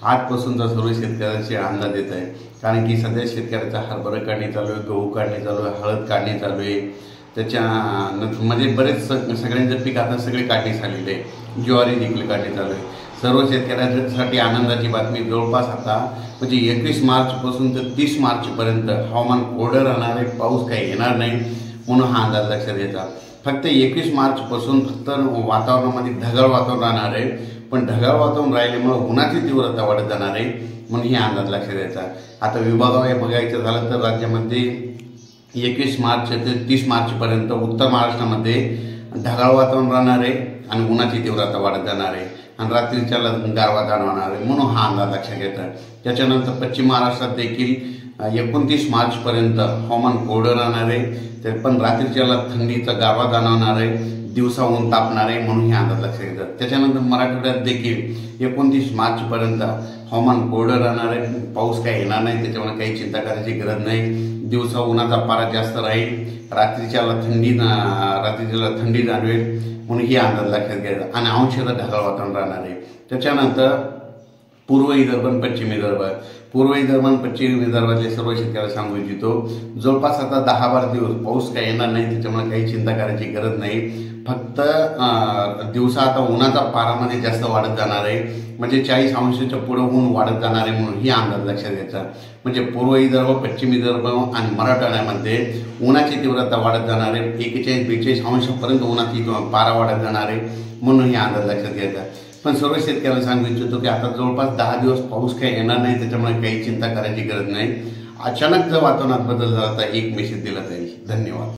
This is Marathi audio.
आजपासूनचा सर्व शेतकऱ्यांचे अंदाज येत आहे। कारण की सध्या शेतकऱ्याचा हरभरा काढणी चालू आहे, गहू काढणी चालू आहे, हळद काढणी चालू आहे। त्याच्या म्हणजे बरेच सगळ्यांचे पीक आता सगळे काढणी झालेले आहे। ज्वारी देखील काढणी चालू आहे। सर्व शेतकऱ्यांसाठी आनंदाची बातमी, जवळपास आता म्हणजे 21 मार्चपासून तर 30 मार्चपर्यंत हवामान कोरडं राहणार आहे, पाऊस काही येणार नाही म्हणून हा अंदाज लक्षात घ्यायचा। फक्त 21 मार्चपासून फक्त वातावरणामध्ये ढगाळ वातावरण राहणार आहे, पण ढगाळ वातावरण राहिल्यामुळे उन्हाची तीव्रता वाढत जाणार आहे म्हणून ही अंदाज लक्षात घ्यायचा। आता विभागावर बघायचं झालं तर राज्यामध्ये 21 मार्च ते 30 मार्चपर्यंत उत्तर महाराष्ट्रामध्ये ढगाळ वातावरण राहणार आहे आणि उन्हाची तीव्रता वाढत जाणार आहे आणि रात्रीच्या गारवा जाणवणार आहे म्हणून हा अंदाज लक्षात घ्यायचा। त्याच्यानंतर पश्चिम महाराष्ट्रात देखील 29 मार्चपर्यंत हवामान कोरडं राहणार आहे, ते पण रात्रीच्या थंडीचा गारवा जाणवणार आहे, दिवसा ऊन तापणार आहे म्हणून हे अंदाज लक्षात घ्यायचा। त्याच्यानंतर मराठवाड्यात देखील 29 मार्चपर्यंत हवामान कोरडं राहणार आहे, पाऊस काही येणार नाही, त्याच्यामुळे काही चिंता करायची गरज नाही। दिवसा उन्हाचा पारा जास्त राहील, रात्रीच्या थंडी जाणवेल म्हणून ही अंदाज लक्षात घ्यायचा आणि अंशतः ढगाळ वातावरण राहणार आहे। त्याच्यानंतर पूर्व विदर्भ आणि पश्चिम विदर्भ, पूर्व विदर्भ आणि पश्चिम विदर्भातले सर्व शेतकऱ्याला सांगू इच्छितो, जवळपास आता 10-12 दिवस पाऊस काही येणार नाही, त्याच्यामुळे काही चिंता करायची गरज नाही। फक्त दिवसा आता उन्हाचा पारामध्ये जास्त वाढत जाणार आहे, म्हणजे 40 अंशाच्या पुढे ऊन वाढत जाणार आहे म्हणून ही अंदाज लक्षात घ्यायचा। म्हणजे पूर्व विदर्भ, पश्चिम विदर्भ आणि मराठवाड्यामध्ये उन्हाची तीव्रता वाढत जाणार आहे, 41-42 अंशापर्यंत उन्हाची पारा वाढत जाणार आहे म्हणून ही अंदाज लक्षात घ्यायचा। पण सर्व शेतकऱ्याला सांगू इच्छितो की आता जवळपास 10 दिवस पाऊस काही येणार नाही, त्याच्यामुळे काही चिंता करायची गरज नाही। अचानक जर वातावरणात बदल झाला तर एक मेसेज दिला जाईल। धन्यवाद।